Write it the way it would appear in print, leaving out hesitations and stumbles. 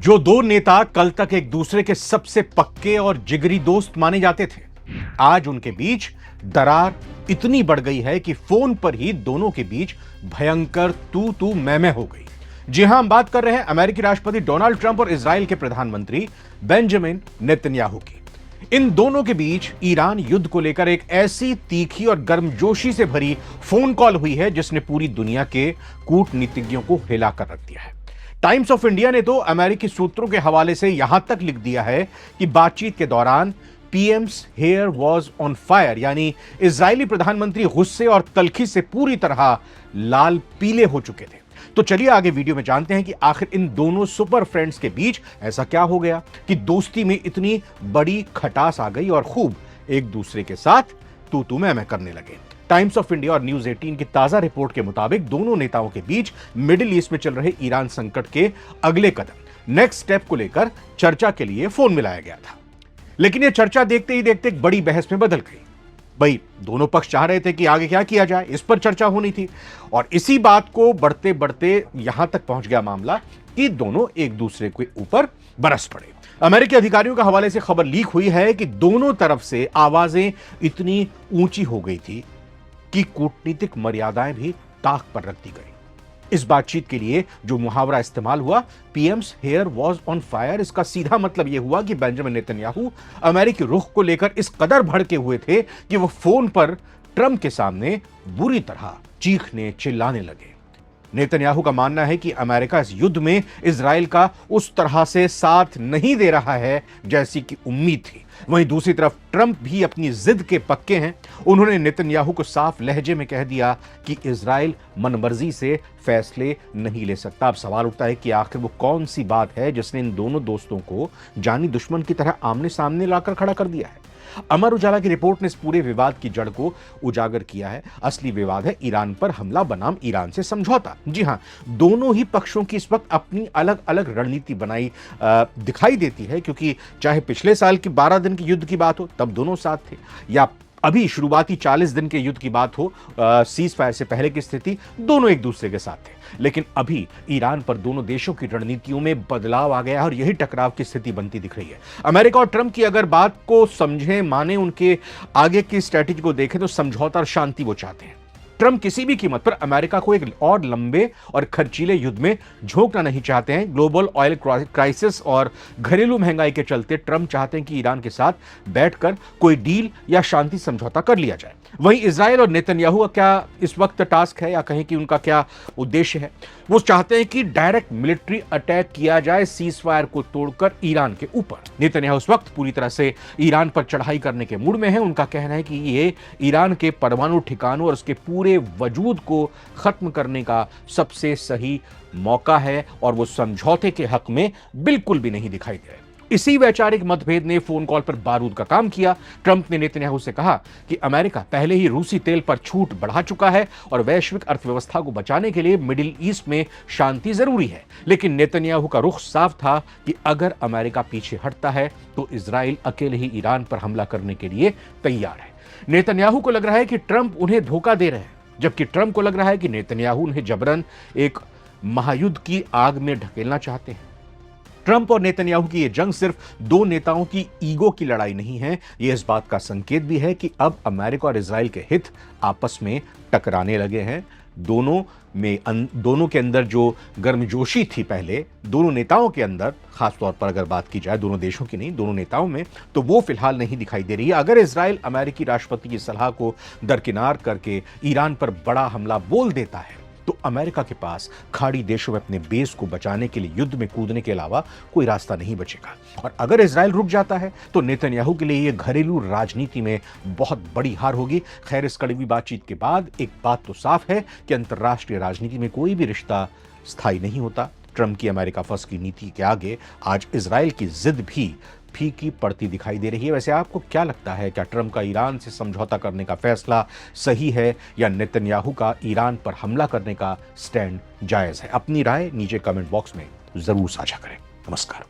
जो दो नेता कल तक एक दूसरे के सबसे पक्के और जिगरी दोस्त माने जाते थे, आज उनके बीच दरार इतनी बढ़ गई है कि फोन पर ही दोनों के बीच भयंकर तू मैं हो गई। जी हां, हम बात कर रहे हैं अमेरिकी राष्ट्रपति डोनाल्ड ट्रंप और इजराइल के प्रधानमंत्री बेंजामिन नेतन्याहू की। इन दोनों के बीच ईरान युद्ध को लेकर एक ऐसी तीखी और गर्मजोशी से भरी फोन कॉल हुई है जिसने पूरी दुनिया के कूटनीतिज्ञों को हिलाकर रख दिया है। टाइम्स ऑफ इंडिया ने तो अमेरिकी सूत्रों के हवाले से यहां तक लिख दिया है कि बातचीत के दौरान PM's hair was on fire, यानी इजरायली प्रधानमंत्री गुस्से और तल्खी से पूरी तरह लाल पीले हो चुके थे। तो चलिए आगे वीडियो में जानते हैं कि आखिर इन दोनों सुपर फ्रेंड्स के बीच ऐसा क्या हो गया कि दोस्ती में इतनी बड़ी खटास आ गई और खूब एक दूसरे के साथ तू मैं करने लगे। टाइम्स ऑफ इंडिया और न्यूज 18 की ताजा रिपोर्ट के मुताबिक दोनों नेताओं के बीच मिडिल ईस्ट में चल रहे ईरान संकट के अगले कदम, नेक्स्ट स्टेप को लेकर चर्चा के लिए फोन मिलाया गया था। लेकिन यह चर्चा देखते ही देखते एक बड़ी बहस में बदल गई। भाई, दोनों पक्ष चाह रहे थे कि आगे क्या किया जाए, इस पर चर्चा होनी थी। और इसी बात को बढ़ते बढ़ते यहां तक पहुंच गया मामला कि दोनों एक दूसरे के ऊपर बरस पड़े। अमेरिकी अधिकारियों के हवाले से खबर लीक हुई है कि दोनों तरफ से आवाजें इतनी ऊंची हो गई थी कि कूटनीतिक मर्यादाएं भी ताक पर रख दी गई। इस बातचीत के लिए जो मुहावरा इस्तेमाल हुआ, PM's hair was on fire, इसका सीधा मतलब यह हुआ कि बेंजामिन नेतन्याहू अमेरिकी रुख को लेकर इस कदर भड़के हुए थे कि वह फोन पर ट्रंप के सामने बुरी तरह चीखने चिल्लाने लगे। नेतन्याहू का मानना है कि अमेरिका इस युद्ध में इजराइल का उस तरह से साथ नहीं दे रहा है जैसी कि उम्मीद थी। वहीं दूसरी तरफ ट्रंप भी अपनी जिद के पक्के हैं। उन्होंने नेतन्याहू को साफ लहजे में कह दिया कि इजराइल मनमर्जी से फैसले नहीं ले सकता। अब सवाल उठता है कि आखिर वो कौन सी बात है जिसने इन दोनों दोस्तों को जानी दुश्मन की तरह आमने सामने लाकर खड़ा कर दिया है। अमर उजाला की रिपोर्ट ने इस पूरे विवाद की जड़ को उजागर किया है। असली विवाद है ईरान पर हमला बनाम ईरान से समझौता। जी हां, दोनों ही पक्षों की इस वक्त अपनी अलग अलग रणनीति बनाई दिखाई देती है, क्योंकि चाहे पिछले साल की 12 दिन की युद्ध की बात हो तब दोनों साथ थे, या अभी शुरुआती 40 दिन के युद्ध की बात हो, सीज फायर से पहले की स्थिति, दोनों एक दूसरे के साथ थे। लेकिन अभी ईरान पर दोनों देशों की रणनीतियों में बदलाव आ गया है और यही टकराव की स्थिति बनती दिख रही है। अमेरिका और ट्रंप की अगर बात को समझें, माने, उनके आगे की स्ट्रैटेजी को देखें तो समझौता और शांति वो चाहते हैं। ट्रंप किसी भी कीमत पर अमेरिका को एक और लंबे और खर्चीले युद्ध में झोंकना नहीं चाहते हैं। ग्लोबल ऑयल क्राइसिस और घरेलू महंगाई के चलते ट्रंप चाहते हैं कि ईरान के साथ बैठकर कोई डील या शांति समझौता कर लिया जाए। वहीं इजराइल और नेतन्याहू का क्या इस वक्त टास्क है, या कहें कि उनका क्या उद्देश्य है, वो चाहते हैं कि डायरेक्ट मिलिट्री अटैक किया जाए सीज फायर को तोड़कर ईरान के ऊपर। नेतन्याहू उस वक्त पूरी तरह से ईरान पर चढ़ाई करने के मूड में है। उनका कहना है कि ये ईरान के परमाणु ठिकानों और उसके पूरे वजूद को खत्म करने का सबसे सही मौका है और वो समझौते के हक में बिल्कुल भी नहीं दिखाई दे रहे। इसी वैचारिक मतभेद ने फोन कॉल पर बारूद का काम किया। ट्रंप ने नेतन्याहू से कहा कि अमेरिका पहले ही रूसी तेल पर छूट बढ़ा चुका है और वैश्विक अर्थव्यवस्था को बचाने के लिए मिडिल ईस्ट में शांति जरूरी है। लेकिन नेतन्याहू का रुख साफ था कि अगर अमेरिका पीछे हटता है तो इजराइल अकेले ही ईरान पर हमला करने के लिए तैयार है। नेतन्याहू को लग रहा है कि ट्रंप उन्हें धोखा दे रहे हैं, जबकि ट्रंप को लग रहा है कि नेतन्याहू उन्हें जबरन एक महायुद्ध की आग में ढकेलना चाहते हैं। ट्रंप और नेतन्याहू की यह जंग सिर्फ दो नेताओं की ईगो की लड़ाई नहीं है, यह इस बात का संकेत भी है कि अब अमेरिका और इजराइल के हित आपस में टकराने लगे हैं। दोनों के अंदर जो गर्मजोशी थी पहले, दोनों नेताओं के अंदर, खासतौर पर अगर बात की जाए दोनों देशों की नहीं, दोनों नेताओं में, तो वो फिलहाल नहीं दिखाई दे रही है। अगर इजराइल अमेरिकी राष्ट्रपति की सलाह को दरकिनार करके ईरान पर बड़ा हमला बोल देता है तो अमेरिका के पास खाड़ी देशों में अपने बेस को बचाने के लिए युद्ध में कूदने के अलावा कोई रास्ता नहीं बचेगा। और अगर इजराइल रुक जाता है तो नेतन्याहू के लिए यह घरेलू राजनीति में बहुत बड़ी हार होगी। खैर, इस कड़वी बातचीत के बाद एक बात तो साफ है कि अंतर्राष्ट्रीय राजनीति में कोई भी रिश्ता स्थायी नहीं होता। ट्रंप की अमेरिका फर्स्ट की नीति के आगे आज इजराइल की जिद भी फीकी पड़ती दिखाई दे रही है। वैसे आपको क्या लगता है, क्या ट्रंप का ईरान से समझौता करने का फैसला सही है या नेतन्याहू का ईरान पर हमला करने का स्टैंड जायज है? अपनी राय नीचे कमेंट बॉक्स में जरूर साझा करें। नमस्कार।